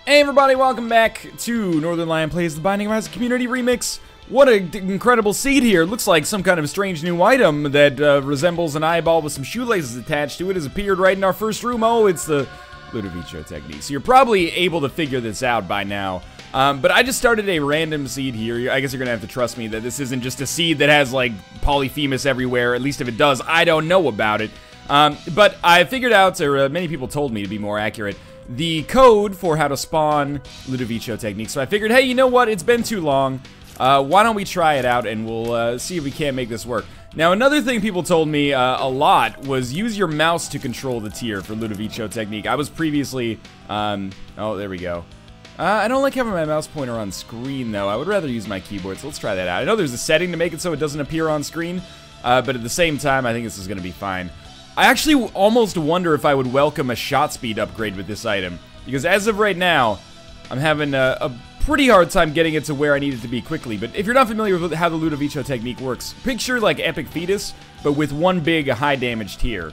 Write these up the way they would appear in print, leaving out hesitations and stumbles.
Hey everybody, welcome back to Northernlion Plays the Binding of Isaac Community Remix. What an incredible seed here. Looks like some kind of strange new item that resembles an eyeball with some shoelaces attached to it has appeared right in our first room. Oh, it's the Ludovico technique. So you're probably able to figure this out by now. But I just started a random seed here. I guess you're going to have to trust me that this isn't just a seed that has like Polyphemus everywhere. At least if it does, I don't know about it. But I figured out, or many people told me to be more accurate, the code for how to spawn Ludovico technique. So I figured, hey, you know what? It's been too long. Why don't we try it out and we'll see if we can't make this work. Now, another thing people told me a lot was use your mouse to control the tier for Ludovico technique. I was previously, oh, there we go. I don't like having my mouse pointer on screen, though. I would rather use my keyboard, so let's try that out. I know there's a setting to make it so it doesn't appear on screen, but at the same time, I think this is going to be fine. I actually almost wonder if I would welcome a shot speed upgrade with this item, because as of right now, I'm having a pretty hard time getting it to where I need it to be quickly. But if you're not familiar with how the Ludovico technique works, picture like Epic Fetus, but with one big high damage tier.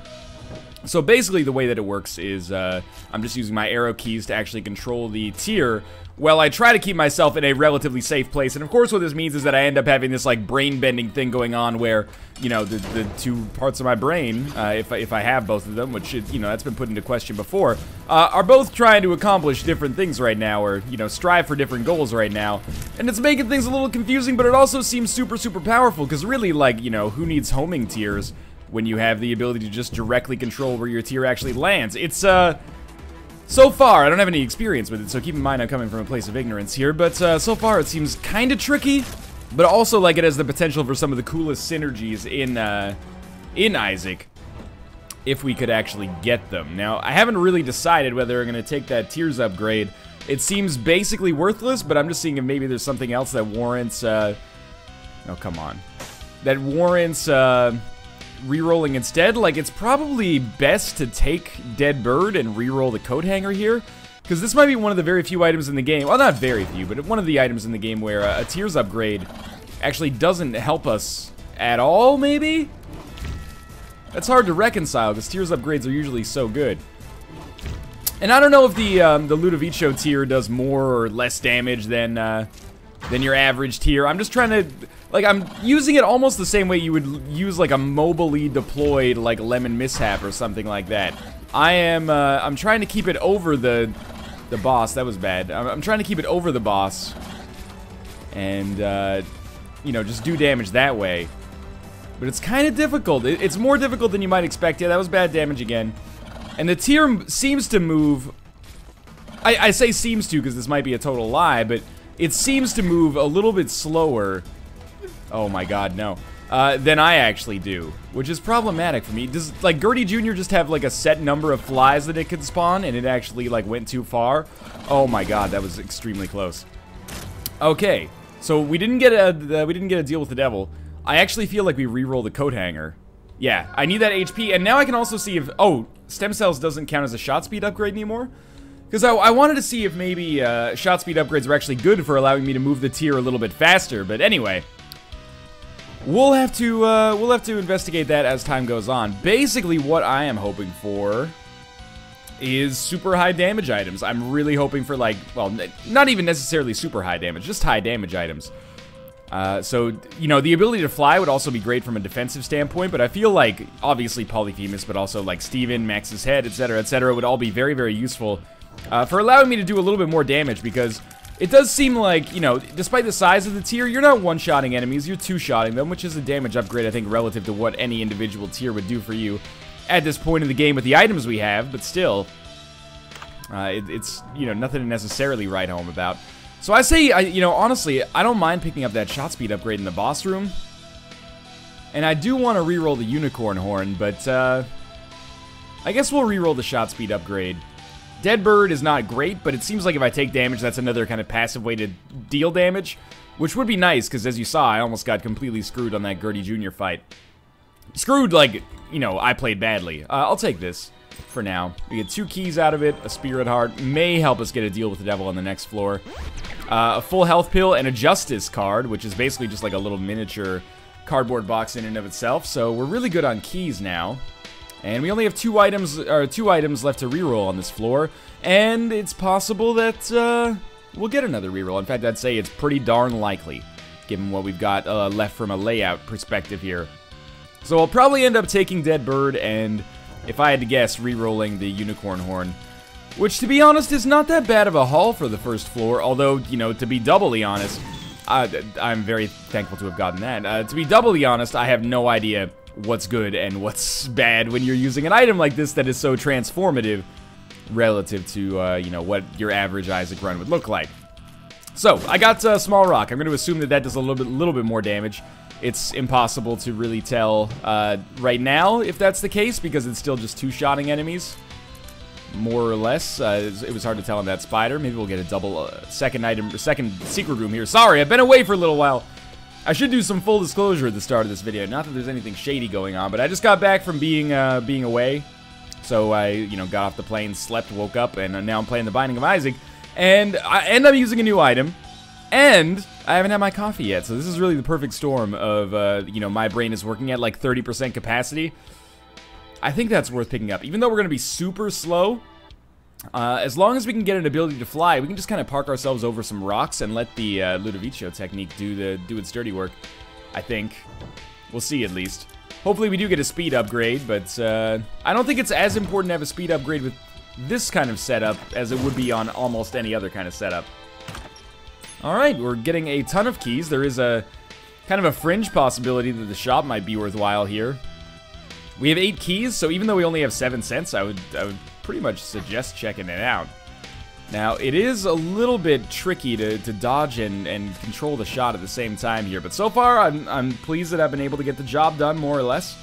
So basically the way that it works is I'm just using my arrow keys to actually control the tier while I try to keep myself in a relatively safe place. And of course what this means is that I end up having this like brain bending thing going on where, you know, the two parts of my brain, if I have both of them, which, you know, that's been put into question before, are both trying to accomplish different things right now, or, you know, strive for different goals right now. And it's making things a little confusing, but it also seems super, super powerful, because really, like, you know, who needs homing tiers when you have the ability to just directly control where your tier actually lands? It's, so far, I don't have any experience with it, so keep in mind I'm coming from a place of ignorance here, but so far it seems kind of tricky, but also like it has the potential for some of the coolest synergies in Isaac, if we could actually get them. Now, I haven't really decided whether I'm going to take that tiers upgrade. It seems basically worthless, but I'm just seeing if maybe there's something else that warrants, oh, come on. That warrants, rerolling instead. Like, it's probably best to take Dead Bird and reroll the coat hanger here, because this might be one of the very few items in the game, well, not very few, but one of the items in the game where a tiers upgrade actually doesn't help us at all, maybe? That's hard to reconcile, because tiers upgrades are usually so good. And I don't know if the Ludovico tier does more or less damage than your average tier. I'm just trying to, like, I'm using it almost the same way you would use, like, a mobily deployed, like, Lemon Mishap or something like that. I'm trying to keep it over the boss. That was bad. I'm trying to keep it over the boss and, you know, just do damage that way. But it's kind of difficult. It's more difficult than you might expect. Yeah, that was bad damage again. And the tier seems to move, I say seems to because this might be a total lie, but it seems to move a little bit slower, oh my god, no, than I actually do, which is problematic for me. Does, like, Gertie Jr. just have, like, a set number of flies that it could spawn, and it actually, like, went too far? Oh my god, that was extremely close. Okay, so we didn't get a deal with the devil. I actually feel like we reroll the coat hanger. Yeah, I need that HP, and now I can also see if, oh, stem cells doesn't count as a shot speed upgrade anymore? Because I wanted to see if maybe shot speed upgrades were actually good for allowing me to move the tier a little bit faster. But anyway, we'll have to investigate that as time goes on. Basically, what I am hoping for is super high damage items. I'm really hoping for, like, well, not even necessarily super high damage, just high damage items. So, you know, the ability to fly would also be great from a defensive standpoint, but I feel like, obviously, Polyphemus, but also, like, Steven, Max's head, etc., would all be very, very useful for allowing me to do a little bit more damage, because it does seem like, you know, despite the size of the tier, you're not one-shotting enemies, you're two-shotting them, which is a damage upgrade, I think, relative to what any individual tier would do for you at this point in the game with the items we have, but still, it's, you know, nothing to necessarily write home about. So I say, you know, honestly, I don't mind picking up that shot speed upgrade in the boss room, and I do want to reroll the unicorn horn, but, I guess we'll reroll the shot speed upgrade. Dead Bird is not great, but it seems like if I take damage, that's another kind of passive way to deal damage, which would be nice, because as you saw, I almost got completely screwed on that Gertie Jr. fight. Screwed, like, you know, I played badly. I'll take this for now. We get 2 keys out of it, a Spirit Heart, may help us get a deal with the devil on the next floor. A full health pill and a Justice card, which is basically just like a little miniature cardboard box in and of itself, so we're really good on keys now. And we only have two items left to reroll on this floor, and it's possible that we'll get another reroll. In fact, I'd say it's pretty darn likely, given what we've got left from a layout perspective here. So I'll probably end up taking Dead Bird, and if I had to guess, rerolling the Unicorn Horn, which, to be honest, is not that bad of a haul for the first floor, although, you know, to be doubly honest, I'm very thankful to have gotten that. To be doubly honest, I have no idea what's good and what's bad when you're using an item like this that is so transformative relative to, you know, what your average Isaac run would look like. So, I got Small Rock. I'm going to assume that that does a little bit more damage. It's impossible to really tell right now if that's the case, because it's still just two-shotting enemies, more or less. It was hard to tell on that spider. Maybe we'll get a double second secret room here. Sorry, I've been away for a little while. I should do some full disclosure at the start of this video. Not that there's anything shady going on, but I just got back from being away. So I, you know, got off the plane, slept, woke up, and now I'm playing The Binding of Isaac. And I end up using a new item, and I haven't had my coffee yet. So this is really the perfect storm of, you know, my brain is working at like 30% capacity. I think that's worth picking up. Even though we're going to be super slow, as long as we can get an ability to fly, we can just kind of park ourselves over some rocks and let the Ludovico technique do its dirty work, I think. We'll see, at least. Hopefully we do get a speed upgrade, but I don't think it's as important to have a speed upgrade with this kind of setup as it would be on almost any other kind of setup. Alright, we're getting a ton of keys. There is a kind of a fringe possibility that the shop might be worthwhile here. We have 8 keys, so even though we only have 7 cents, I would pretty much suggest checking it out. Now, it is a little bit tricky to dodge and control the shot at the same time here, but so far I'm pleased that I've been able to get the job done, more or less.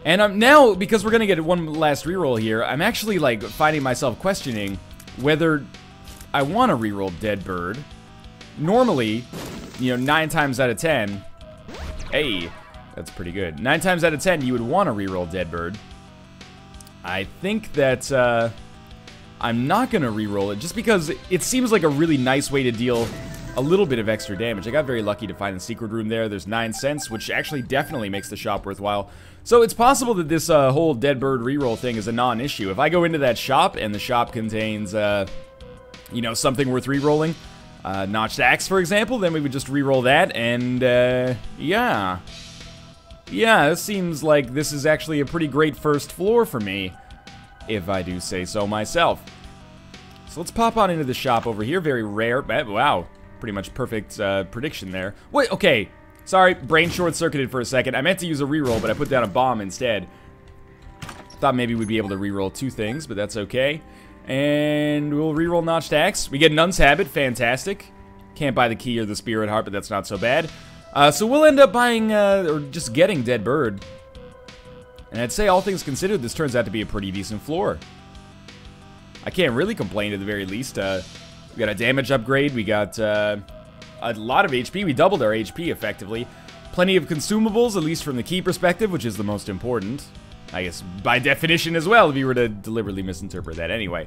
And now, because we're gonna get one last reroll here, I'm actually like finding myself questioning whether I want to reroll Dead Bird. Normally, you know, 9 times out of 10, hey, that's pretty good. 9 times out of 10, you would want to reroll Dead Bird. I think that I'm not gonna reroll it just because it seems like a really nice way to deal a little bit of extra damage. I got very lucky to find the secret room there. There's 9 cents, which actually definitely makes the shop worthwhile. So it's possible that this whole Dead Bird reroll thing is a non-issue. If I go into that shop and the shop contains, you know, something worth rerolling, Notched Axe, for example, then we would just reroll that, and yeah. Yeah, it seems like this is actually a pretty great first floor for me, if I do say so myself. So let's pop on into the shop over here. Very rare. Wow, pretty much perfect prediction there. Wait, okay. Sorry, brain short-circuited for a second. I meant to use a reroll, but I put down a bomb instead. Thought maybe we'd be able to reroll 2 things, but that's okay. And we'll reroll Notched Axe. We get Nun's Habit, fantastic. Can't buy the key or the Spirit Heart, but that's not so bad. So we'll end up buying, or just getting Dead Bird. And I'd say, all things considered, this turns out to be a pretty decent floor. I can't really complain at the very least. We got a damage upgrade, we got a lot of HP, we doubled our HP effectively. Plenty of consumables, at least from the key perspective, which is the most important. I guess by definition as well, if you were to deliberately misinterpret that anyway.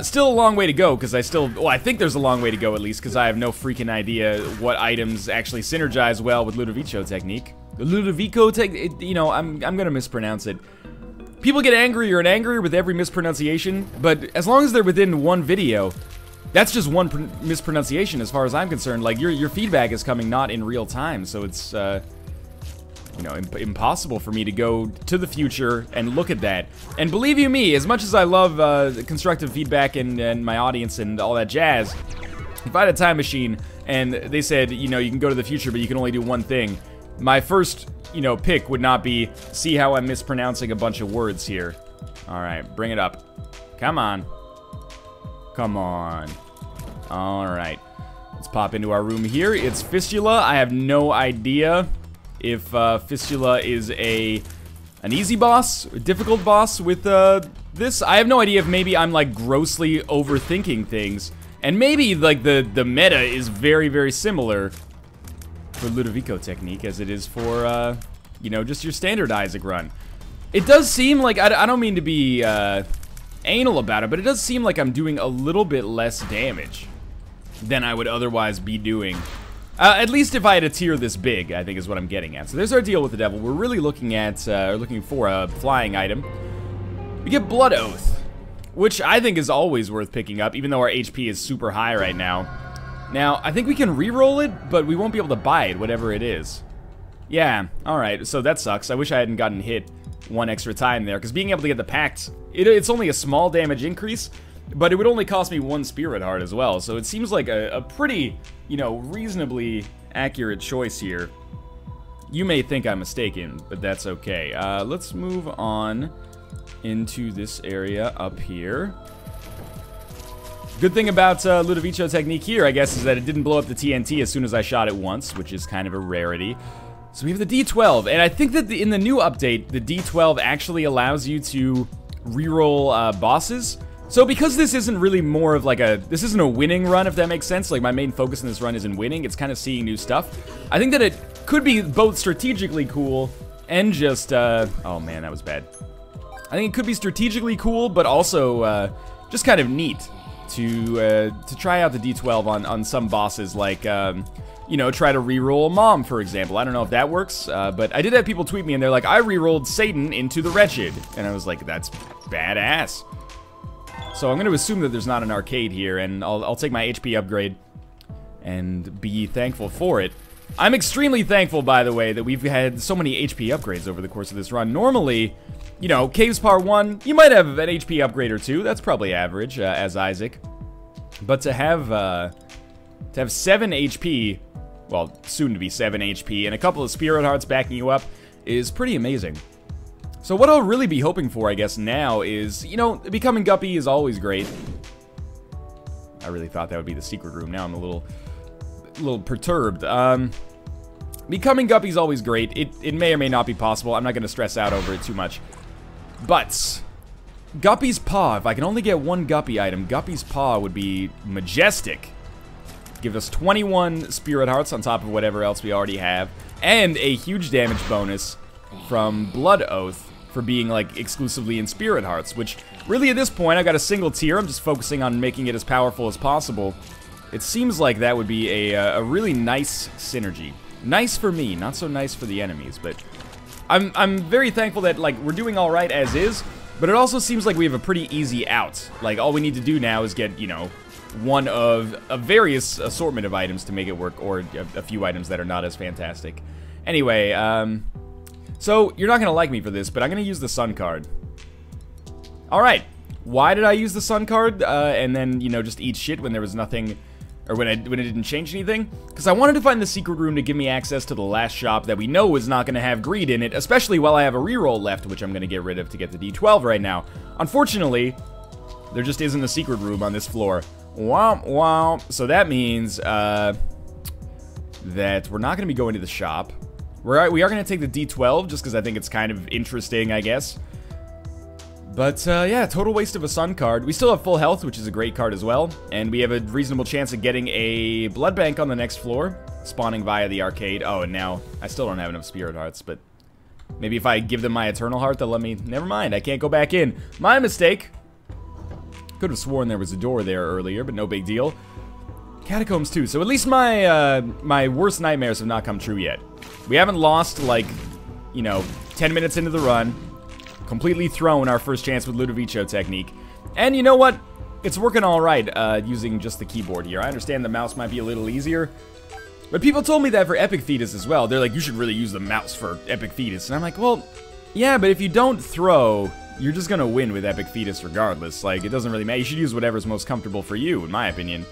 Still a long way to go, because well, I think there's a long way to go at least, because I have no freaking idea what items actually synergize well with Ludovico technique. Ludovico technique, you know, I'm gonna mispronounce it. People get angrier and angrier with every mispronunciation, but as long as they're within one video, that's just one mispronunciation as far as I'm concerned. Like, your feedback is coming not in real time, so it's, you know, impossible for me to go to the future and look at that. And believe you me, as much as I love constructive feedback and my audience and all that jazz, if I had a time machine and they said, you know, you can go to the future, but you can only do one thing, my first, you know, pick would not be, see how I'm mispronouncing a bunch of words here. Alright, bring it up. Come on. Come on. Alright. Let's pop into our room here. It's Fistula. I have no idea if Fistula is an easy boss, a difficult boss with this. I have no idea if maybe I'm like grossly overthinking things. And maybe like the meta is very, very similar for Ludovico technique as it is for, you know, just your standard Isaac run. It does seem like, I don't mean to be anal about it, but it does seem like I'm doing a little bit less damage than I would otherwise be doing At least if I had a tier this big, I think is what I'm getting at. So there's our deal with the devil. We're really looking at, looking for a flying item. We get Blood Oath, which I think is always worth picking up, even though our HP is super high right now. Now, I think we can re-roll it, but we won't be able to buy it, whatever it is. Yeah, alright, so that sucks. I wish I hadn't gotten hit one extra time there, because being able to get the pact, it's only a small damage increase, but it would only cost me 1 Spirit Heart as well, so it seems like a pretty, you know, reasonably accurate choice here. You may think I'm mistaken, but that's okay. Let's move on into this area up here. Good thing about Ludovico technique here, I guess, is that it didn't blow up the TNT as soon as I shot it once, which is kind of a rarity. So we have the D12, and I think that in the new update, the D12 actually allows you to reroll bosses. So because this isn't really more of like this isn't a winning run, if that makes sense, like my main focus in this run isn't winning, it's kind of seeing new stuff. I think that it could be both strategically cool and just, oh man, that was bad. I think it could be strategically cool, but also just kind of neat to try out the D12 on some bosses, like, you know, try to reroll a mom, for example. I don't know if that works, but I did have people tweet me, and they're like, I rerolled Satan into the Wretched. And I was like, that's badass. So I'm going to assume that there's not an arcade here, and I'll take my HP upgrade and be thankful for it. I'm extremely thankful, by the way, that we've had so many HP upgrades over the course of this run. Normally, you know, Caves Part 1, you might have an HP upgrade or two. That's probably average, as Isaac. But to have 7 HP, well, soon to be 7 HP, and a couple of Spirit Hearts backing you up is pretty amazing. So what I'll really be hoping for, I guess, now is, you know, becoming Guppy is always great. I really thought that would be the secret room. Now I'm a little perturbed. Becoming Guppy is always great. It may or may not be possible. I'm not going to stress out over it too much. But Guppy's Paw, if I can only get 1 Guppy item, Guppy's Paw would be majestic. Give us 21 Spirit Hearts on top of whatever else we already have, and a huge damage bonus from Blood Oath for being, like, exclusively in Spirit Hearts, which, really at this point, I got a single tier. I'm just focusing on making it as powerful as possible. It seems like that would be a really nice synergy. Nice for me, not so nice for the enemies, but I'm very thankful that, like, we're doing alright as is, but it also seems like we have a pretty easy out. Like, all we need to do now is get, you know, one of a various assortment of items to make it work, or a few items that are not as fantastic. Anyway, so you're not gonna like me for this, but I'm gonna use the Sun card. Alright, why did I use the Sun card, and then, you know, just eat shit when there was nothing, or when it didn't change anything? Because I wanted to find the secret room to give me access to the last shop that we know is not gonna have greed in it, especially while I have a reroll left, which I'm gonna get rid of to get the D12 right now. Unfortunately, there just isn't a secret room on this floor. Womp womp. So that means, that we're not gonna be going to the shop. We are going to take the D12, just because I think it's kind of interesting, I guess. But, yeah, total waste of a Sun card. We still have full health, which is a great card as well. And we have a reasonable chance of getting a Blood Bank on the next floor, spawning via the arcade. Oh, and now, I still don't have enough Spirit Hearts, but maybe if I give them my Eternal Heart, they'll let me... Never mind, I can't go back in. My mistake. Could have sworn there was a door there earlier, but no big deal. Catacombs too, so at least my, my worst nightmares have not come true yet. We haven't lost, like, you know, 10 minutes into the run, completely thrown our first chance with Ludovico technique. And you know what? It's working alright, using just the keyboard here. I understand the mouse might be a little easier, but people told me that for Epic Fetus as well. They're like, you should really use the mouse for Epic Fetus. And I'm like, well, yeah, but if you don't throw, you're just gonna win with Epic Fetus regardless. Like, it doesn't really matter. You should use whatever's most comfortable for you, in my opinion.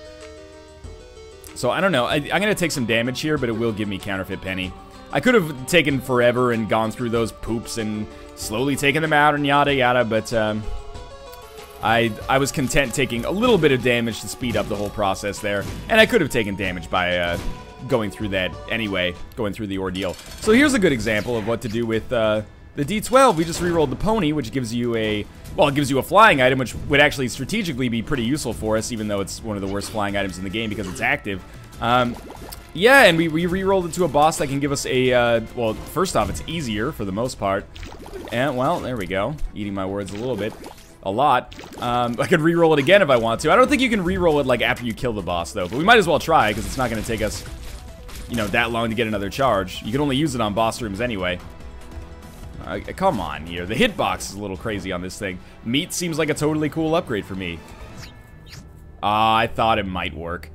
So, I don't know. I'm gonna take some damage here, but it will give me Counterfeit Penny. I could have taken forever and gone through those poops and slowly taken them out and yada yada, but I was content taking a little bit of damage to speed up the whole process there. And I could have taken damage by going through that anyway, going through the ordeal. So here's a good example of what to do with the D12. We just rerolled the pony, which gives you a... Well, it gives you a flying item, which would actually strategically be pretty useful for us, even though it's one of the worst flying items in the game because it's active. Yeah, and we re-rolled it to a boss that can give us a, well, first off, it's easier for the most part. And, well, there we go. Eating my words a little bit. A lot. I could re-roll it again if I want to. I don't think you can re-roll it, like, after you kill the boss, though. But we might as well try, because it's not going to take us you know, that long to get another charge. You can only use it on boss rooms anyway. Come on here. The hitbox is a little crazy on this thing. Meat seems like a totally cool upgrade for me. I thought it might work.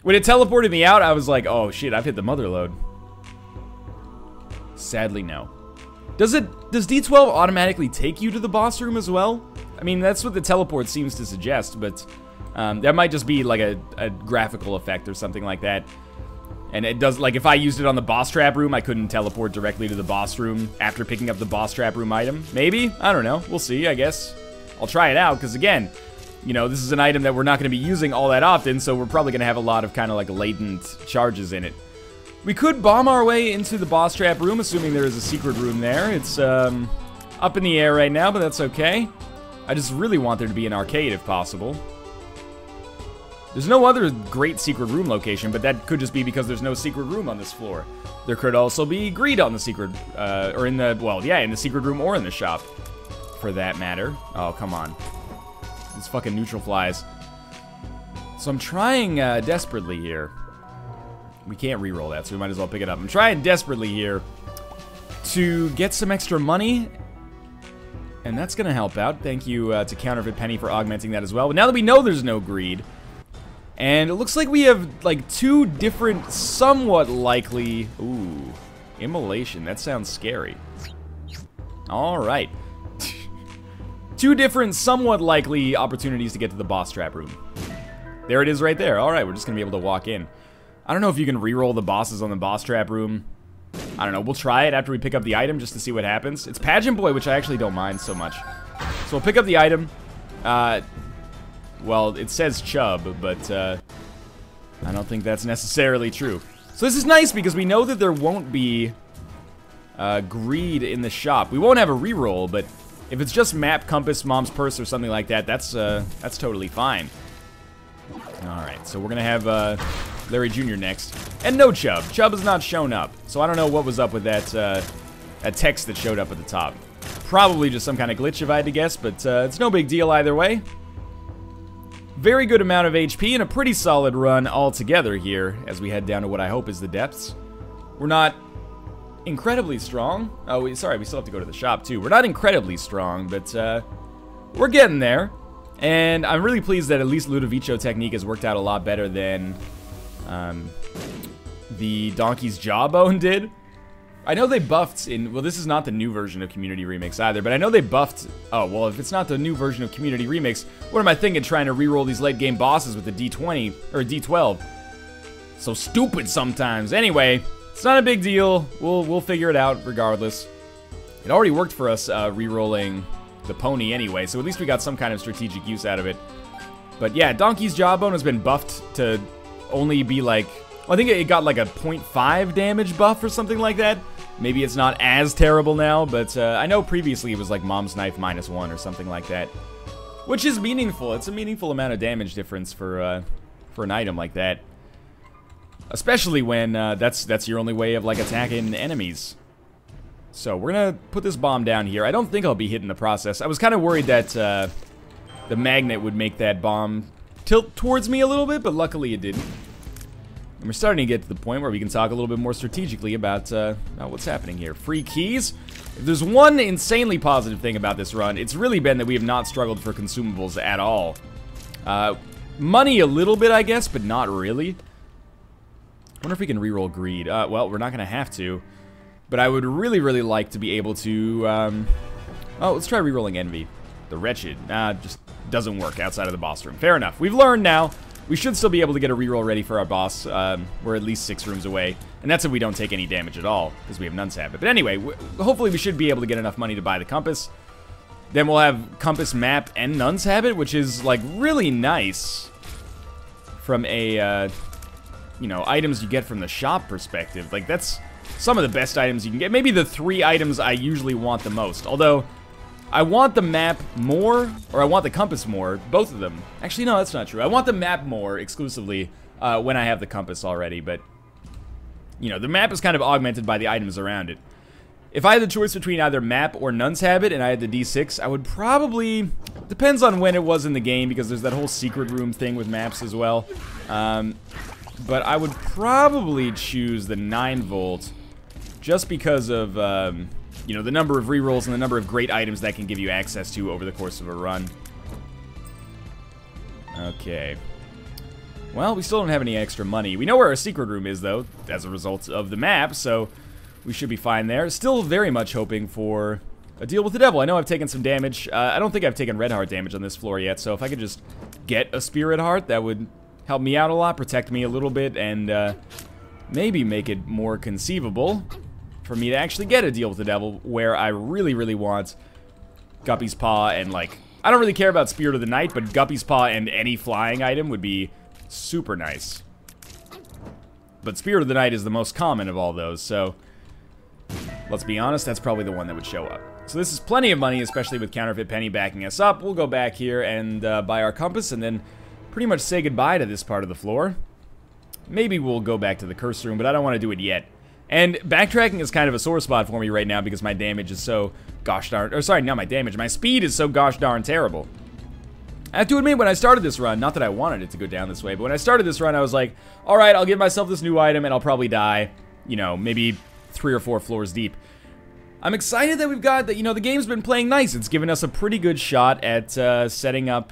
When it teleported me out, I was like, oh shit, I've hit the mother load. Sadly, no. Does D12 automatically take you to the boss room as well? I mean, that's what the teleport seems to suggest, but that might just be like a graphical effect or something like that. And it does, like, if I used it on the boss trap room, I couldn't teleport directly to the boss room after picking up the boss trap room item. Maybe? I don't know. We'll see, I guess. I'll try it out, because again, you know, this is an item that we're not going to be using all that often, so we're probably going to have a lot of kind of like latent charges in it. We could bomb our way into the boss trap room, assuming there is a secret room there. It's up in the air right now, but that's okay. I just really want there to be an arcade if possible. There's no other great secret room location, but that could just be because there's no secret room on this floor. There could also be greed on the secret, or in the, well, yeah, in the secret room or in the shop, for that matter. Oh, come on. These fucking neutral flies. So I'm trying desperately here. We can't reroll that, so we might as well pick it up. I'm trying desperately here to get some extra money, and that's gonna help out. Thank you to Counterfeit Penny for augmenting that as well. But now that we know there's no greed, and it looks like we have, like, two different, somewhat likely... Ooh, immolation. That sounds scary. Alright. Two different, somewhat likely opportunities to get to the boss trap room. There it is right there. Alright, we're just gonna be able to walk in. I don't know if you can reroll the bosses on the boss trap room. I don't know. We'll try it after we pick up the item just to see what happens. It's Pageant Boy, which I actually don't mind so much. So we'll pick up the item. Well, it says Chub, but I don't think that's necessarily true. So this is nice because we know that there won't be greed in the shop. We won't have a reroll, but if it's just map, compass, mom's purse, or something like that, that's totally fine. Alright, so we're gonna have Larry Jr. next. And no Chub. Chub has not shown up. So I don't know what was up with that, that text that showed up at the top. Probably just some kind of glitch if I had to guess, but it's no big deal either way. Very good amount of HP and a pretty solid run altogether here as we head down to what I hope is the depths. We're not incredibly strong. Oh, sorry, we still have to go to the shop too. We're not incredibly strong, but we're getting there. And I'm really pleased that at least Ludovico technique has worked out a lot better than the Donkey's Jawbone did. I know they buffed in, well, this is not the new version of Community Remix either, but I know they buffed, oh, well, if it's not the new version of Community Remix, what am I thinking trying to reroll these late game bosses with the D20, or D12? So stupid sometimes. Anyway, it's not a big deal. We'll figure it out regardless. It already worked for us rerolling the pony anyway, so at least we got some kind of strategic use out of it. But yeah, Donkey's Jawbone has been buffed to only be like, well, I think it got like a 0.5 damage buff or something like that. Maybe it's not as terrible now, but I know previously it was like Mom's Knife -1 or something like that. Which is meaningful. It's a meaningful amount of damage difference for an item like that. Especially when that's your only way of like attacking enemies. So we're gonna put this bomb down here. I don't think I'll be hit in the process. I was kind of worried that the magnet would make that bomb tilt towards me a little bit, but luckily it didn't. And we're starting to get to the point where we can talk a little bit more strategically about what's happening here. Free keys. If there's one insanely positive thing about this run, it's really been that we have not struggled for consumables at all. Money a little bit, I guess, but not really. I wonder if we can reroll greed. Well, we're not going to have to. But I would really, really like to be able to... oh, let's try rerolling envy. The wretched. Just doesn't work outside of the boss room. Fair enough. We've learned now. We should still be able to get a reroll ready for our boss. We're at least 6 rooms away. And that's if we don't take any damage at all, because we have Nun's Habit. But anyway, hopefully we should be able to get enough money to buy the compass. Then we'll have compass, map, and Nun's Habit, which is, like, really nice from a, you know, items you get from the shop perspective. Like, that's some of the best items you can get. Maybe the 3 items I usually want the most. Although, I want the map more, or I want the compass more, both of them. Actually, no, that's not true. I want the map more exclusively when I have the compass already, but, you know, the map is kind of augmented by the items around it. If I had the choice between either map or Nun's Habit and I had the D6, I would probably, depends on when it was in the game, because there's that whole secret room thing with maps as well. but I would probably choose the 9-volt just because of, you know, the number of rerolls and the number of great items that can give you access to over the course of a run. Okay. Well, we still don't have any extra money. We know where our secret room is, though, as a result of the map, so we should be fine there. Still very much hoping for a deal with the devil. I know I've taken some damage. I don't think I've taken red heart damage on this floor yet, so if I could just get a spirit heart, that would help me out a lot, protect me a little bit, and maybe make it more conceivable for me to actually get a deal with the devil where I really, really want Guppy's Paw and, like, I don't really care about Spirit of the Night, but Guppy's Paw and any flying item would be super nice. But Spirit of the Night is the most common of all those, so let's be honest, that's probably the one that would show up. So this is plenty of money, especially with Counterfeit Penny backing us up. We'll go back here and buy our compass and then pretty much say goodbye to this part of the floor. Maybe we'll go back to the curse room, but I don't want to do it yet. And backtracking is kind of a sore spot for me right now because my damage is so gosh darn, or sorry, not my damage, my speed is so gosh darn terrible. I have to admit, when I started this run, not that I wanted it to go down this way, but when I started this run, I was like, alright, I'll give myself this new item and I'll probably die, you know, maybe 3 or 4 floors deep. I'm excited that we've got, that, you know, the game's been playing nice. It's given us a pretty good shot at setting up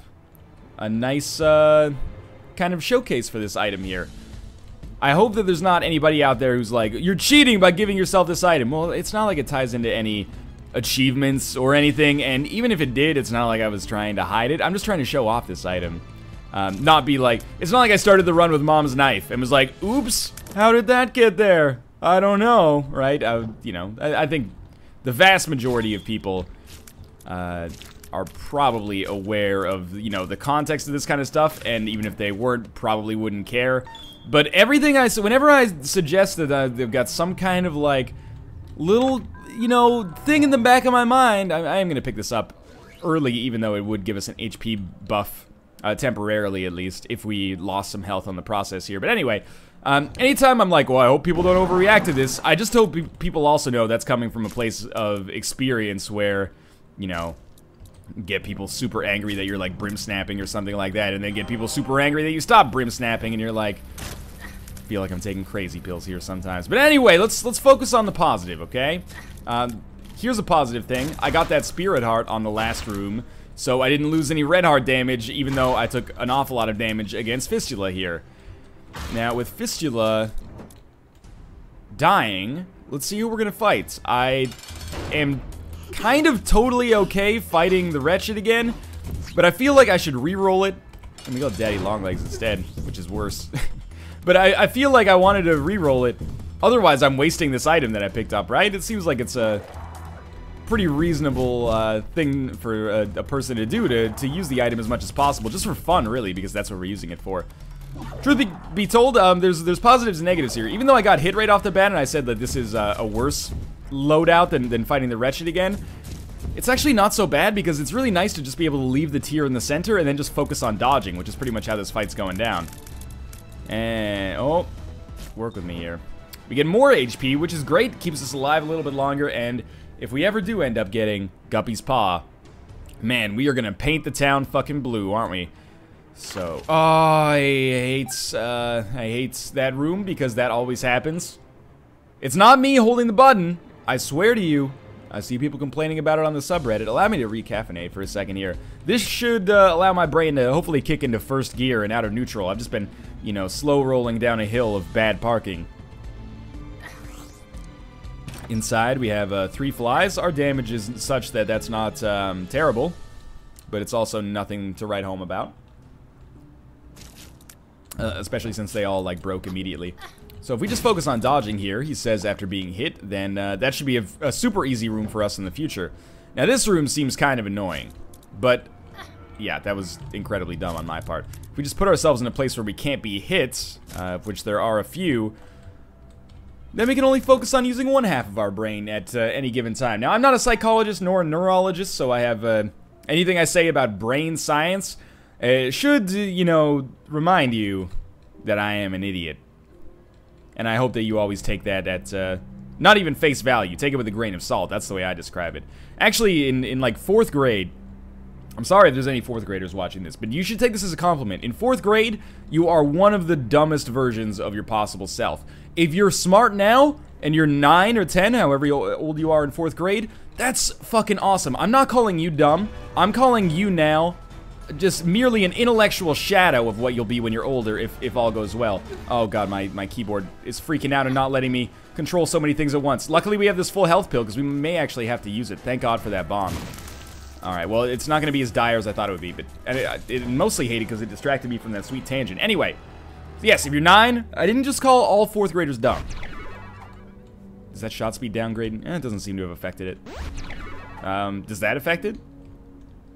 a nice kind of showcase for this item here. I hope that there's not anybody out there who's like, you're cheating by giving yourself this item. Well, it's not like it ties into any achievements or anything, and even if it did, it's not like I was trying to hide it. I'm just trying to show off this item. Not be like, it's not like I started the run with Mom's knife and was like, oops, how did that get there? I don't know, right? You know, I think the vast majority of people are probably aware of, you know, the context of this kind of stuff, and even if they weren't, probably wouldn't care. But everything whenever I suggest that they've got some kind of, like, little, you know, thing in the back of my mind, I am going to pick this up early, even though it would give us an HP buff, temporarily at least, if we lost some health on the process here. But anyway, anytime I'm like, well, I hope people don't overreact to this, I just hope people also know that's coming from a place of experience where, you know, get people super angry that you're like brim snapping or something like that, and then get people super angry that you stop brim snapping and you're like, I feel like I'm taking crazy pills here sometimes. But anyway, let's focus on the positive, okay? Here's a positive thing. I got that spirit heart on the last room, so I didn't lose any red heart damage, even though I took an awful lot of damage against Fistula here. Now, with Fistula dying, let's see who we're gonna fight. I am kind of totally okay fighting the Wretched again, but I feel like I should re-roll it. Let me go Daddy Longlegs instead, which is worse. But I feel like I wanted to re-roll it. Otherwise, I'm wasting this item that I picked up, right? It seems like it's a pretty reasonable thing for a person to do, to use the item as much as possible, just for fun, really, because that's what we're using it for. Truth be told, there's positives and negatives here. Even though I got hit right off the bat and I said that this is a worse loadout than fighting the Wretched again, it's actually not so bad because it's really nice to just be able to leave the tier in the center and then just focus on dodging, which is pretty much how this fight's going down. And, oh, work with me here. We get more HP, which is great, keeps us alive a little bit longer, and if we ever do end up getting Guppy's Paw, man, we are gonna paint the town fucking blue, aren't we? So, oh, I hate that room because that always happens. It's not me holding the button, I swear to you. I see people complaining about it on the subreddit. Allow me to recaffeinate for a second here. This should allow my brain to hopefully kick into first gear and out of neutral. I've just been, you know, slow rolling down a hill of bad parking. Inside, we have 3 flies. Our damage is such that that's not terrible, but it's also nothing to write home about. Especially since they all, like, broke immediately. So if we just focus on dodging here, he says after being hit, then that should be a super easy room for us in the future. Now this room seems kind of annoying, but yeah, that was incredibly dumb on my part. If we just put ourselves in a place where we can't be hit, of which there are a few, then we can only focus on using one half of our brain at any given time. Now I'm not a psychologist nor a neurologist, so I have anything I say about brain science should, you know, remind you that I am an idiot. And I hope that you always take that at, not even face value. Take it with a grain of salt. That's the way I describe it. Actually, in like 4th grade, I'm sorry if there's any 4th graders watching this, but you should take this as a compliment. In 4th grade, you are one of the dumbest versions of your possible self. If you're smart now, and you're 9 or 10, however old you are in 4th grade, that's fucking awesome. I'm not calling you dumb. I'm calling you now just merely an intellectual shadow of what you'll be when you're older, if all goes well. Oh god, my keyboard is freaking out and not letting me control so many things at once. Luckily, we have this full health pill, because we may actually have to use it. Thank god for that bomb. Alright, well, it's not going to be as dire as I thought it would be, but it mostly hated because it distracted me from that sweet tangent. Anyway, yes, if you're 9, I didn't just call all 4th graders dumb. Is that shot speed downgrading? It doesn't seem to have affected it. Does that affect it?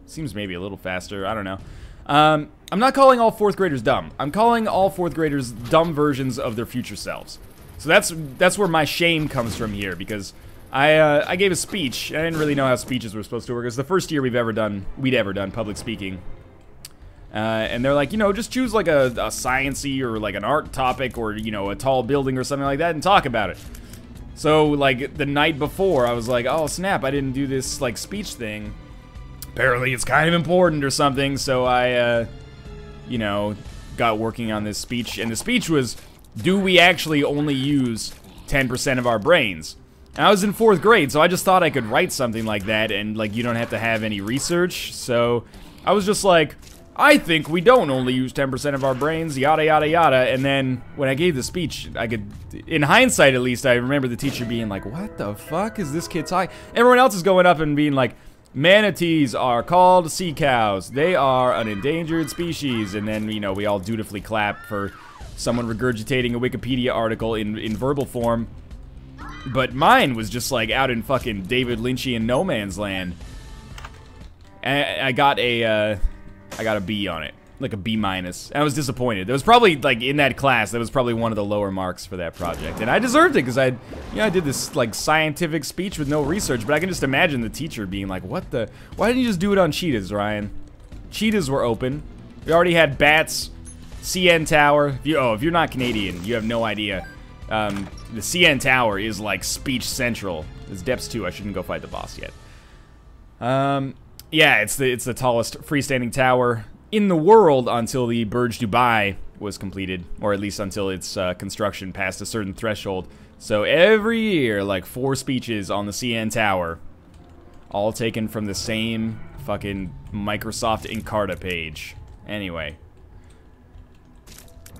Seems maybe a little faster. I don't know. I'm not calling all 4th graders dumb. I'm calling all 4th graders dumb versions of their future selves. So that's where my shame comes from here, because I gave a speech. I didn't really know how speeches were supposed to work. It's the first year we'd ever done public speaking. And they're like, you know, just choose like a science-y or like an art topic or, you know, a tall building or something like that and talk about it. So, like, the night before, I was like, oh, snap, I didn't do this, like, speech thing. Apparently it's kind of important or something, so I, you know, got working on this speech. And the speech was, do we actually only use 10% of our brains? And I was in 4th grade, so I just thought I could write something like that, and, like, you don't have to have any research. So I was just like, I think we don't only use 10% of our brains, yada, yada, yada. And then when I gave the speech, I could, in hindsight at least, I remember the teacher being like, what the fuck is this kid talking? Everyone else is going up and being like, manatees are called sea cows. They are an endangered species. And then, you know, we all dutifully clap for someone regurgitating a Wikipedia article in verbal form. But mine was just like out in fucking David Lynchian no man's land. And I got a B on it, like a B minus. I was disappointed. There was probably, like, in that class, that was probably one of the lower marks for that project. And I deserved it, because I did this, like, scientific speech with no research, but I can just imagine the teacher being like, what the, why didn't you just do it on cheetahs, Ryan? Cheetahs were open. We already had bats, CN Tower. If you're not Canadian, you have no idea. The CN Tower is, like, speech central. It's Depths 2, I shouldn't go fight the boss yet. Yeah, it's the tallest freestanding tower in the world until the Burj Dubai was completed, or at least until its construction passed a certain threshold. So every year, like 4 speeches on the CN Tower, all taken from the same fucking Microsoft Encarta page. Anyway,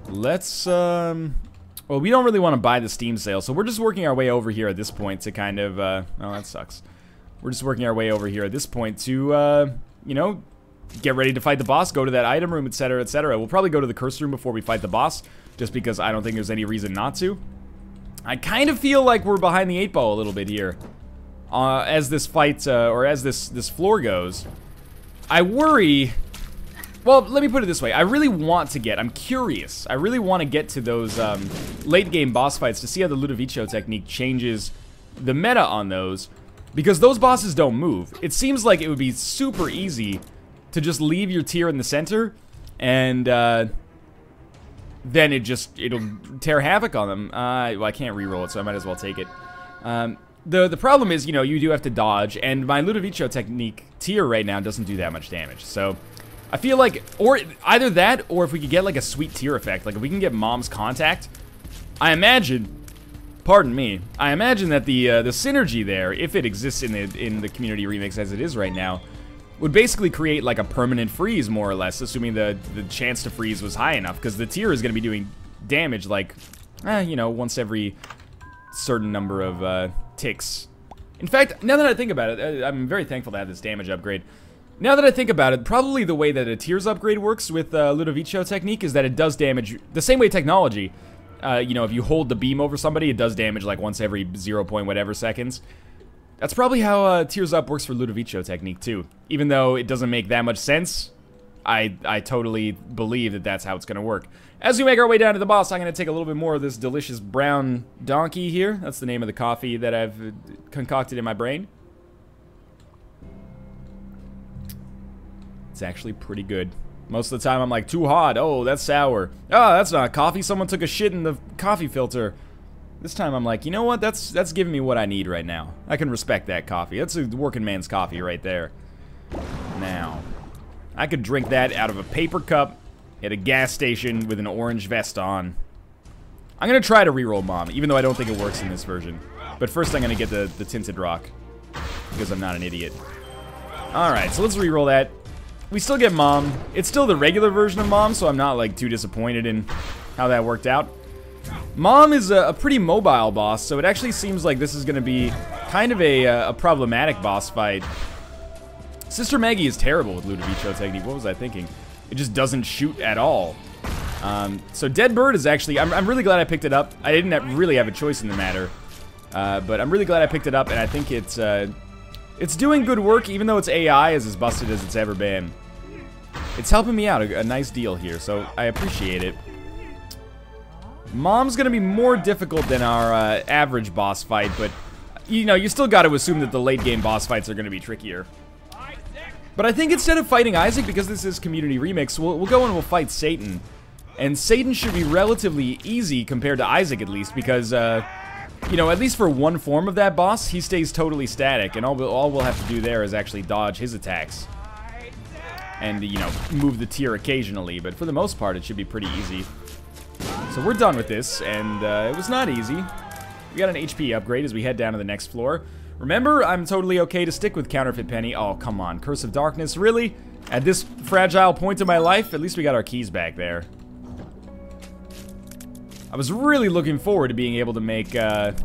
let's well, we don't really want to buy the Steam sale, so we're just working our way over here at this point to kind of oh, that sucks. We're just working our way over here at this point to, you know, get ready to fight the boss, go to that item room, etc., etc. We'll probably go to the curse room before we fight the boss, just because I don't think there's any reason not to. I kind of feel like we're behind the 8 ball a little bit here. As this fight, or as this floor goes. I worry... Well, let me put it this way. I really want to get... I'm curious. I really want to get to those late-game boss fights to see how the Ludovico technique changes the meta on those. Because those bosses don't move. It seems like it would be super easy to just leave your tier in the center, and then it'll tear havoc on them. Well, I can't reroll it, so I might as well take it. The problem is, you know, you do have to dodge, and my Ludovico technique tier right now doesn't do that much damage. So I feel like, or either that, or if we could get like a sweet tier effect, like if we can get Mom's Contact, I imagine. Pardon me. I imagine that the synergy there, if it exists in the community remix as it is right now, would basically create like a permanent freeze, more or less, assuming the chance to freeze was high enough, because the tier is going to be doing damage like, you know, once every certain number of ticks. In fact, now that I think about it, I'm very thankful to have this damage upgrade. Now that I think about it, probably the way that a tiers upgrade works with Ludovico technique is that it does damage the same way technology. You know, if you hold the beam over somebody, it does damage like once every 0. whatever seconds. That's probably how Tears Up works for Ludovico technique too. Even though it doesn't make that much sense, I totally believe that that's how it's gonna work. As we make our way down to the boss, I'm gonna take a little bit more of this delicious brown donkey here. That's the name of the coffee that I've concocted in my brain. It's actually pretty good. Most of the time I'm like, too hot, oh, that's sour. Oh, that's not coffee, someone took a shit in the coffee filter. This time I'm like, you know what, that's giving me what I need right now. I can respect that coffee. That's a working man's coffee right there. Now, I could drink that out of a paper cup at a gas station with an orange vest on. I'm gonna try to reroll Mom, even though I don't think it works in this version. But first I'm gonna get the Tinted Rock, because I'm not an idiot. Alright, so let's reroll that. We still get Mom. It's still the regular version of Mom, so I'm not, like, too disappointed in how that worked out. Mom is a pretty mobile boss, so it actually seems like this is gonna be kind of a problematic boss fight. Sister Maggie is terrible with Ludovico technique. What was I thinking? It just doesn't shoot at all. So Dead Bird is actually... I'm really glad I picked it up. I didn't really have a choice in the matter. But I'm really glad I picked it up, and I think it's doing good work, even though its AI is as busted as it's ever been. It's helping me out a nice deal here, so I appreciate it. Mom's gonna be more difficult than our average boss fight, but you know, you still got to assume that the late game boss fights are gonna be trickier. But I think instead of fighting Isaac, because this is Community Remix, we'll go and we'll fight Satan. And Satan should be relatively easy compared to Isaac, at least, because you know, at least for one form of that boss, he stays totally static, and all we'll have to do there is actually dodge his attacks. And, you know, move the tier occasionally, but for the most part, it should be pretty easy. So we're done with this, and it was not easy. We got an HP upgrade as we head down to the next floor. Remember, I'm totally okay to stick with Counterfeit Penny. Oh, come on, Curse of Darkness, really? At this fragile point in my life, at least we got our keys back there. I was really looking forward to being able to make Map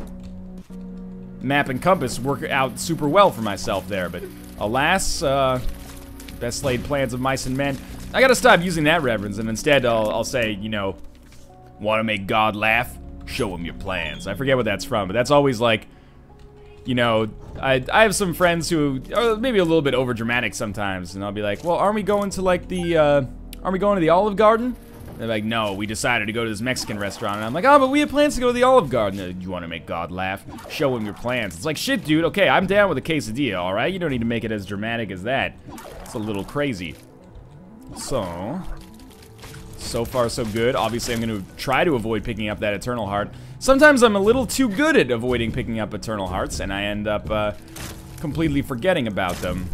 and Compass work out super well for myself there, but alas, best laid plans of mice and men. I gotta stop using that reference, and instead I'll say, you know, want to make God laugh? Show him your plans. I forget what that's from, but that's always like, you know, I have some friends who are maybe a little bit over dramatic sometimes, and I'll be like, well, aren't we going to like the, aren't we going to the Olive Garden? They're like, no, we decided to go to this Mexican restaurant. And I'm like, oh, but we had plans to go to the Olive Garden. You want to make God laugh? Show him your plans. It's like, shit, dude. Okay, I'm down with a quesadilla, all right? You don't need to make it as dramatic as that. It's a little crazy. So far, so good. Obviously, I'm going to try to avoid picking up that Eternal Heart. Sometimes I'm a little too good at avoiding picking up Eternal Hearts, and I end up completely forgetting about them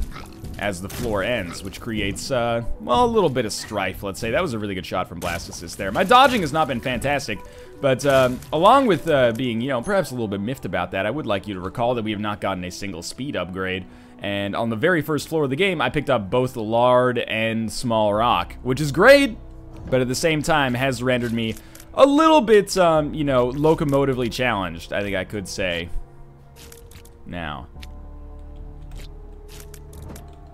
as the floor ends, which creates, well, a little bit of strife, let's say. That was a really good shot from Blast Assist there. My dodging has not been fantastic, but along with being, you know, perhaps a little bit miffed about that, I would like you to recall that we have not gotten a single speed upgrade. And on the very first floor of the game, I picked up both the Lard and Small Rock, which is great, but at the same time has rendered me a little bit, you know, locomotively challenged, I think I could say. Now,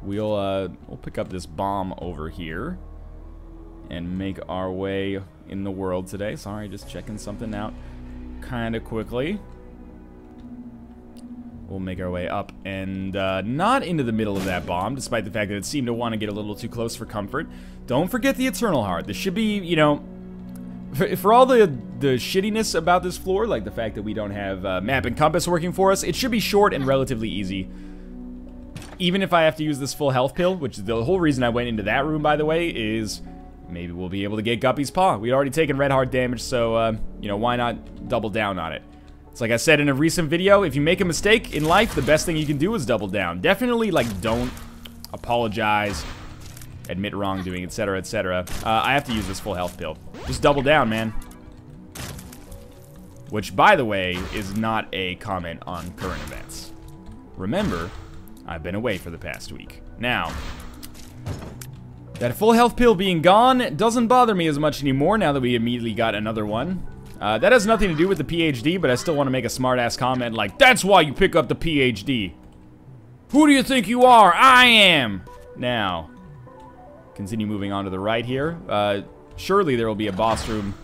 we'll pick up this bomb over here and make our way in the world today. Sorry, just checking something out kind of quickly. We'll make our way up and not into the middle of that bomb, despite the fact that it seemed to want to get a little too close for comfort. Don't forget the Eternal Heart. This should be, you know, for all the shittiness about this floor, like the fact that we don't have Map and Compass working for us, it should be short and relatively easy. Even if I have to use this full health pill, which is the whole reason I went into that room, by the way, is maybe we'll be able to get Guppy's Paw. We'd already taken red heart damage, so, you know, why not double down on it? It's like I said in a recent video, if you make a mistake in life, the best thing you can do is double down. Definitely, like, don't apologize, admit wrongdoing, etc., etc. I have to use this full health pill. Just double down, man. Which, by the way, is not a comment on current events. Remember, I've been away for the past week. Now, that full health pill being gone doesn't bother me as much anymore now that we immediately got another one. That has nothing to do with the PhD, but I still want to make a smart-ass comment like, that's why you pick up the PhD. Who do you think you are? I am! Now, continue moving on to the right here. Surely there will be a boss room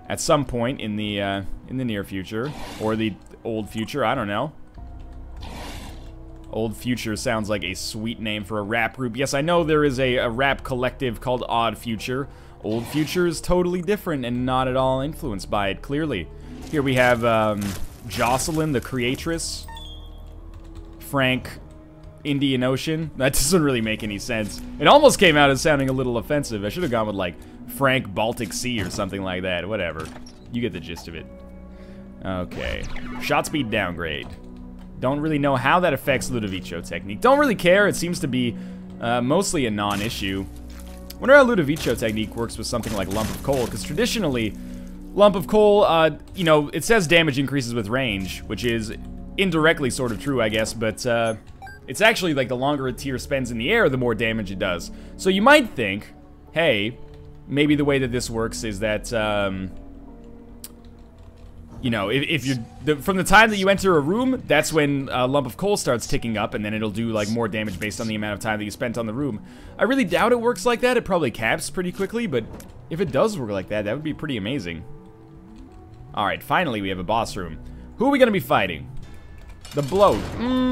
at some point in the near future, or the old future, I don't know. Old Future sounds like a sweet name for a rap group. Yes, I know there is a rap collective called Odd Future. Old Future is totally different and not at all influenced by it, clearly. Here we have Jocelyn, the creatress. Frank, Indian Ocean. That doesn't really make any sense. It almost came out as sounding a little offensive. I should have gone with, like, Frank Baltic Sea or something like that. Whatever. You get the gist of it. Okay. Shot speed downgrade. Don't really know how that affects Ludovico technique. Don't really care. It seems to be mostly a non-issue. Wonder how Ludovico technique works with something like Lump of Coal, because traditionally, Lump of Coal, you know, it says damage increases with range, which is indirectly sort of true, I guess, but it's actually like the longer a tier spends in the air, the more damage it does. So you might think, hey, maybe the way that this works is that, you know, if you're, from the time that you enter a room, that's when Lump of Coal starts ticking up, and then it'll do, like, more damage based on the amount of time that you spent on the room. I really doubt it works like that. It probably caps pretty quickly, but if it does work like that, that would be pretty amazing. Alright, finally we have a boss room. Who are we going to be fighting? The Bloat.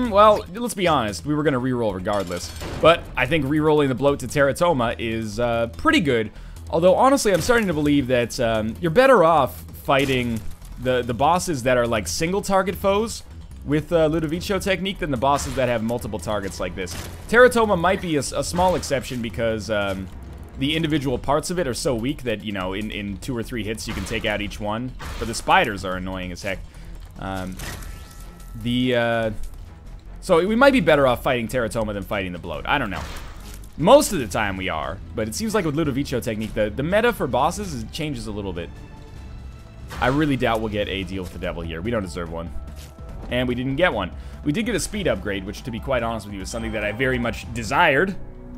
Well, let's be honest, we were going to reroll regardless. But I think rerolling the Bloat to Teratoma is pretty good. Although, honestly, I'm starting to believe that you're better off fighting the bosses that are like single target foes with Ludovico technique than the bosses that have multiple targets like this. Teratoma might be a small exception because the individual parts of it are so weak that, you know, in 2 or 3 hits you can take out each one. But the spiders are annoying as heck. So we might be better off fighting Teratoma than fighting the Bloat. I don't know. Most of the time we are, but it seems like with Ludovico technique, the meta for bosses changes a little bit. I really doubt we'll get a deal with the devil here. We don't deserve one. And we didn't get one. We did get a speed upgrade, which, to be quite honest with you, is something that I very much desired.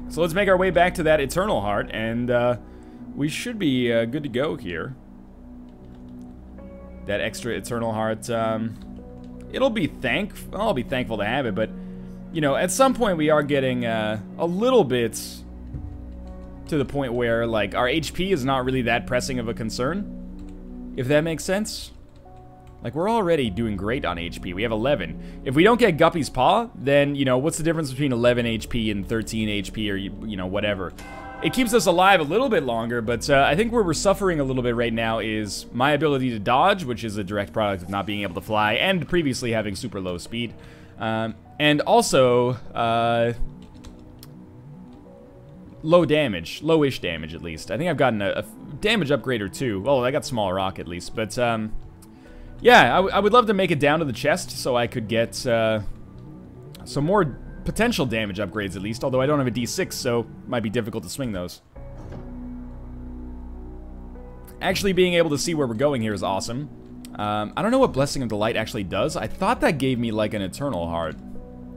So let's make our way back to that Eternal Heart, and we should be good to go here. That extra Eternal Heart, I'll be thankful to have it, but, you know, at some point we are getting a little bit to the point where, like, our HP is not really that pressing of a concern. If that makes sense. Like, we're already doing great on HP. We have 11. If we don't get Guppy's Paw, then, you know, what's the difference between 11 HP and 13 HP or, you know, whatever. It keeps us alive a little bit longer, but I think where we're suffering a little bit right now is my ability to dodge, which is a direct product of not being able to fly, and previously having super low speed. And also, low damage. Low-ish damage, at least. I think I've gotten a damage upgrade or 2. Well, I got Small Rock, at least. But, yeah, I would love to make it down to the chest so I could get some more potential damage upgrades, at least. Although I don't have a D6, so it might be difficult to swing those. Actually being able to see where we're going here is awesome. I don't know what Blessing of the Light actually does. I thought that gave me, like, an Eternal Heart.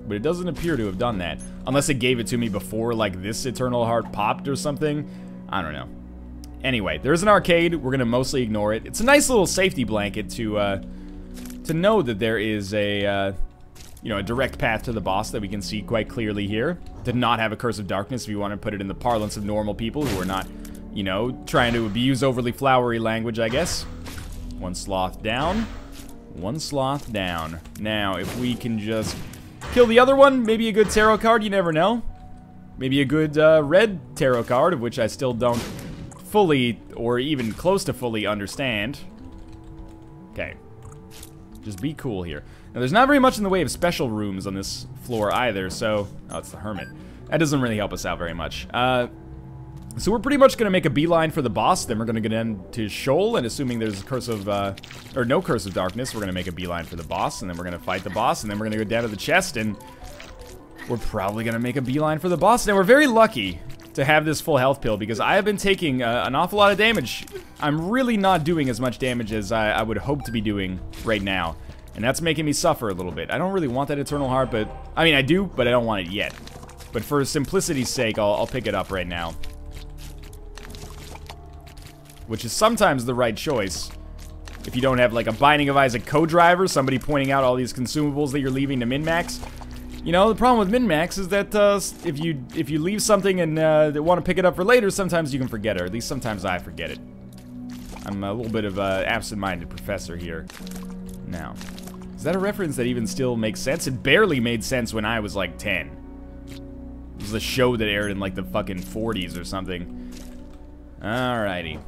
But it doesn't appear to have done that. Unless it gave it to me before, like, this Eternal Heart popped or something. I don't know. Anyway, there's an arcade. We're gonna mostly ignore it. It's a nice little safety blanket to know that there is a, you know, a direct path to the boss that we can see quite clearly here. Did not have a Curse of Darkness, if you want to put it in the parlance of normal people who are not, you know, trying to abuse overly flowery language, I guess. One sloth down. One sloth down. Now, if we can just kill the other one, maybe a good tarot card, you never know. Maybe a good red tarot card, of which I still don't fully, or even close to fully, understand. Okay. Just be cool here. Now, there's not very much in the way of special rooms on this floor either, so... Oh, it's the Hermit. That doesn't really help us out very much. So we're pretty much going to make a beeline for the boss, then we're going to get into Shoal, and assuming there's a Curse of, or no Curse of Darkness, we're going to make a beeline for the boss, and then we're going to fight the boss, and then we're going to go down to the chest, and we're probably going to make a beeline for the boss. Now, we're very lucky to have this full health pill, because I have been taking an awful lot of damage. I'm really not doing as much damage as I would hope to be doing right now, and that's making me suffer a little bit. I don't really want that Eternal Heart, but, I mean, I do, but I don't want it yet. But for simplicity's sake, I'll pick it up right now. Which is sometimes the right choice. If you don't have, like, a Binding of Isaac co-driver, somebody pointing out all these consumables that you're leaving to min-max. You know, the problem with min-max is that if you leave something and want to pick it up for later, sometimes you can forget it, or at least sometimes I forget it. I'm a little bit of an absent-minded professor here. Now, is that a reference that even still makes sense? It barely made sense when I was, like, 10. It was a show that aired in, like, the fucking 40s or something. Alrighty.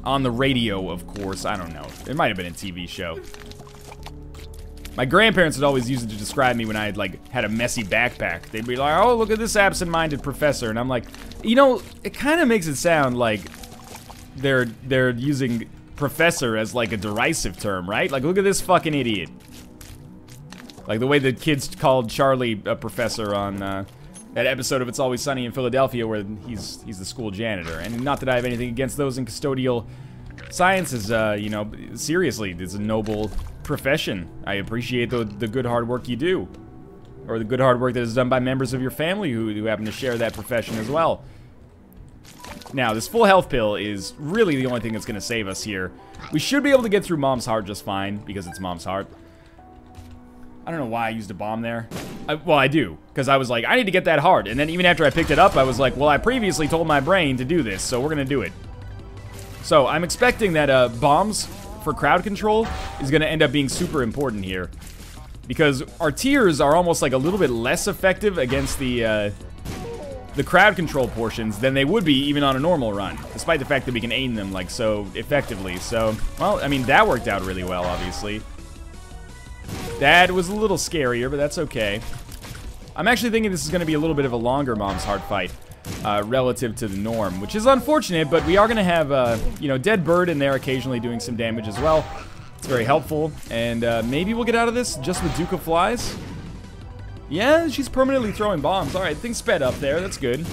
On the radio, of course. I don't know. It might have been a TV show. My grandparents would always use it to describe me when I had, like, had a messy backpack. They'd be like, oh, look at this absent-minded professor. And I'm like, you know, it kind of makes it sound like they're using professor as, like, a derisive term, right? Like, look at this fucking idiot. Like, the way the kids called Charlie a professor on that episode of It's Always Sunny in Philadelphia where he's the school janitor. And not that I have anything against those in custodial sciences, you know, seriously, it's a noble profession. I appreciate the good hard work you do. Or the good hard work that is done by members of your family who happen to share that profession as well. Now, this full health pill is really the only thing that's going to save us here. We should be able to get through Mom's Heart just fine, because it's Mom's Heart. I don't know why I used a bomb there. Well, I do, because I was like, I need to get that heart. And then even after I picked it up, I was like, well, I previously told my brain to do this, so we're going to do it. So, I'm expecting that bombs for crowd control is going to end up being super important here. Because our tiers are almost like a little bit less effective against the crowd control portions than they would be even on a normal run, despite the fact that we can aim them like so effectively. So, well, I mean, that worked out really well, obviously. That was a little scarier, but that's okay. I'm actually thinking this is going to be a little bit of a longer Mom's Heart fight relative to the norm, which is unfortunate, but we are going to have, you know, Dead Bird in there occasionally doing some damage as well. It's very helpful, and maybe we'll get out of this just with Duke of Flies. Yeah, she's permanently throwing bombs. Alright, things sped up there. That's good.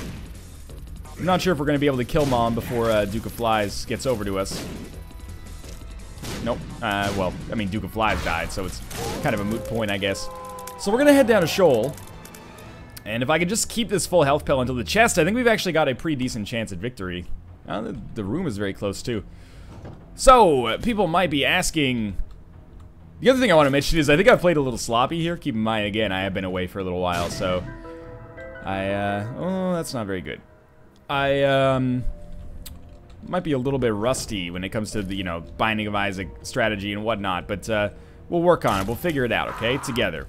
I'm not sure if we're going to be able to kill Mom before Duke of Flies gets over to us. Nope. Well, I mean, Duke of Flies died, so it's kind of a moot point, I guess. So we're going to head down a shoal. And if I could just keep this full health pill until the chest, I think we've actually got a pretty decent chance at victory. The room is very close, too. So, people might be asking... The other thing I want to mention is I think I played a little sloppy here. Keep in mind, again, I have been away for a little while, so... oh, that's not very good. I might be a little bit rusty when it comes to the, you know, Binding of Isaac strategy and whatnot, but we'll work on it. We'll figure it out, okay? Together.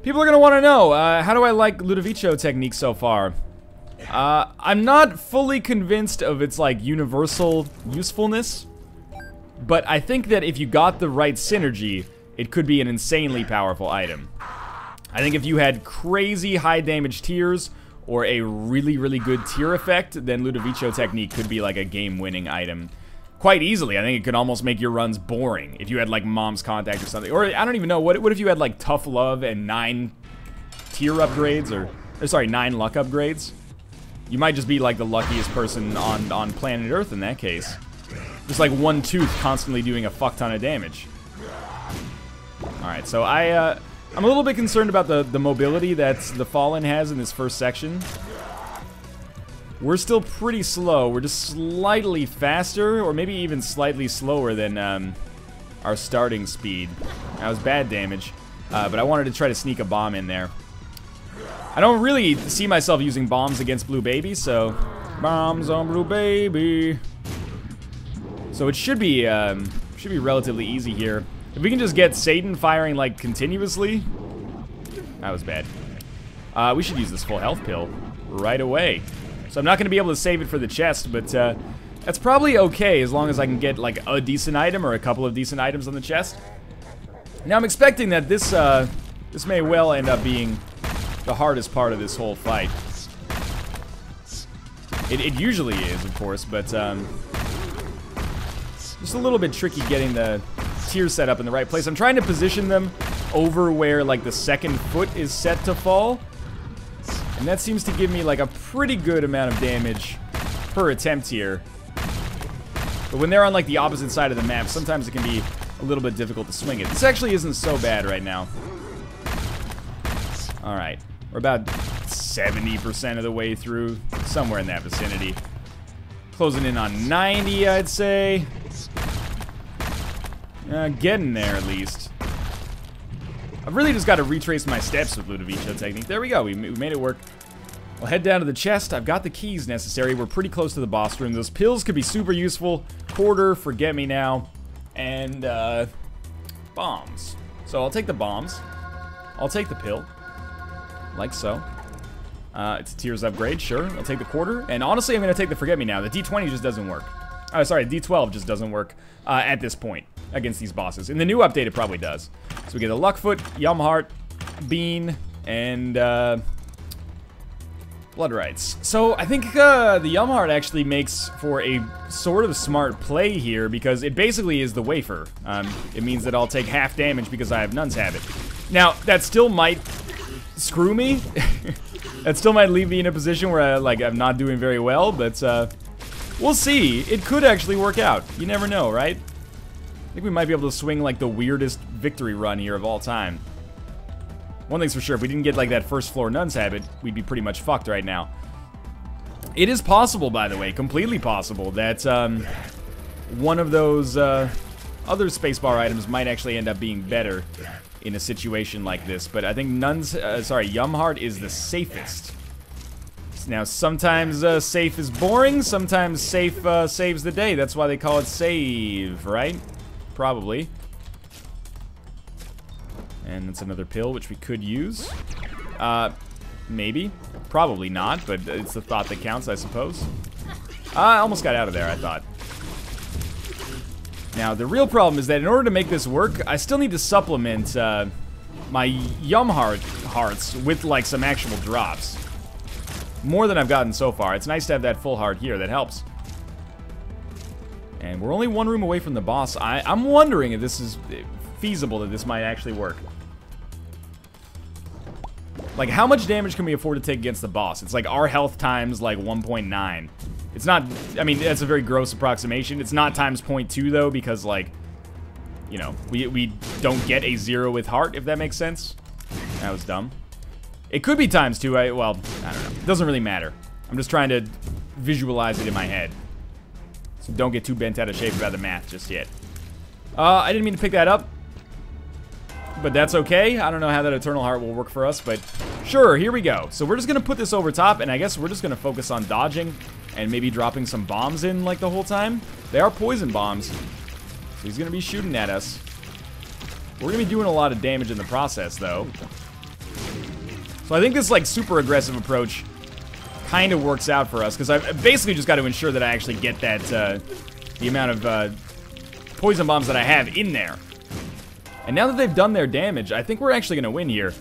People are going to want to know, how do I like Ludovico technique so far? I'm not fully convinced of its, like, universal usefulness. But I think that if you got the right synergy, it could be an insanely powerful item. I think if you had crazy high damage tiers, or a really, really good tier effect, then Ludovico technique could be like a game-winning item. Quite easily, I think it could almost make your runs boring, if you had like Mom's Contact or something. Or, I don't even know, what if you had like Tough Love and 9 tier upgrades, or sorry, 9 luck upgrades? You might just be like the luckiest person on planet Earth in that case. Just like one tooth constantly doing a fuck ton of damage. Alright, so I'm a little bit concerned about the mobility that the Fallen has in this first section. We're still pretty slow. We're just slightly faster, or maybe even slightly slower than our starting speed. That was bad damage, but I wanted to try to sneak a bomb in there. I don't really see myself using bombs against Blue Baby, so... Bombs on Blue Baby... So it should be relatively easy here. If we can just get Satan firing, like, continuously... That was bad. We should use this full health pill right away. So I'm not going to be able to save it for the chest, but that's probably okay as long as I can get, like, a decent item or a couple of decent items on the chest. Now I'm expecting that this may well end up being the hardest part of this whole fight. It usually is, of course, but... just a little bit tricky getting the tiers set up in the right place. I'm trying to position them over where, like, the second foot is set to fall. And that seems to give me, like, a pretty good amount of damage per attempt here. But when they're on, like, the opposite side of the map, sometimes it can be a little bit difficult to swing it. This actually isn't so bad right now. Alright. We're about 70% of the way through. Somewhere in that vicinity. Closing in on 90, I'd say. Getting there, at least. I've really just got to retrace my steps with Ludovico technique. There we go. We made it work. We'll head down to the chest. I've got the keys necessary. We're pretty close to the boss room. Those pills could be super useful. Quarter, Forget Me Now, and bombs. So I'll take the bombs. I'll take the pill. Like so. It's a tiers upgrade, sure. I'll take the quarter. And honestly, I'm going to take the Forget Me Now. The D20 just doesn't work. Sorry, D12 just doesn't work at this point against these bosses. In the new update, it probably does. So we get a Luckfoot, Yum Heart, Bean, and Blood Rights. So I think the Yum Heart actually makes for a sort of smart play here because it basically is the wafer. It means that I'll take half damage because I have Nun's Habit. Now, that still might screw me. That still might leave me in a position where I'm not doing very well, but we'll see. It could actually work out. You never know, right? I think we might be able to swing like the weirdest victory run here of all time. One thing's for sure, if we didn't get like that first floor nuns habit, we'd be pretty much fucked right now. It is possible, by the way, completely possible, that one of those other spacebar items might actually end up being better in a situation like this. But I think Yumheart is the safest. Now, sometimes safe is boring, sometimes safe saves the day. That's why they call it save, right? Probably. And that's another pill, which we could use. Maybe. Probably not, but it's the thought that counts, I suppose. I almost got out of there, I thought. Now, the real problem is that in order to make this work, I still need to supplement my hearts with, like, some actual drops. More than I've gotten so far. It's nice to have that full heart here. That helps. And we're only one room away from the boss. I'm wondering if this is feasible, that this might actually work. Like, how much damage can we afford to take against the boss? It's like our health times, like, 1.9. It's not, I mean, that's a very gross approximation. It's not times 0.2, though, because, like, you know, we don't get a 0 with heart, if that makes sense. That was dumb. It could be times 2, well, I don't know. It doesn't really matter. I'm just trying to visualize it in my head. So don't get too bent out of shape about the math just yet. I didn't mean to pick that up. But that's okay. I don't know how that Eternal Heart will work for us, but sure, here we go. So we're just gonna put this over top, and I guess we're just gonna focus on dodging and maybe dropping some bombs in, like, the whole time. They are poison bombs, so he's gonna be shooting at us. We're gonna be doing a lot of damage in the process, though. So I think this, like, super aggressive approach kind of works out for us, because I've basically just got to ensure that I actually get that, the amount of poison bombs that I have in there. And now that they've done their damage, I think we're actually going to win here.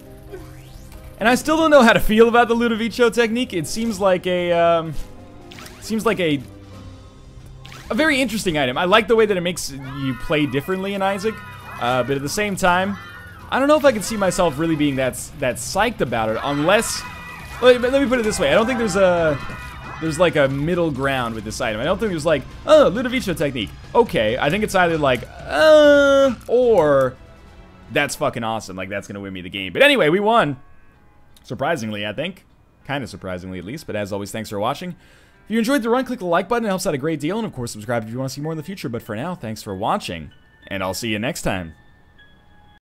And I still don't know how to feel about the Ludovico technique. It seems like a very interesting item. I like the way that it makes you play differently in Isaac, but at the same time, I don't know if I can see myself really being that psyched about it, unless, let me put it this way. I don't think there's like a middle ground with this item. I don't think there's like, oh, Ludovico technique. Okay, I think it's either like, or that's fucking awesome. Like, that's gonna win me the game. But anyway, we won. Surprisingly, I think. Kind of surprisingly, at least. But as always, thanks for watching. If you enjoyed the run, click the like button. It helps out a great deal. And of course, subscribe if you want to see more in the future. But for now, thanks for watching. And I'll see you next time.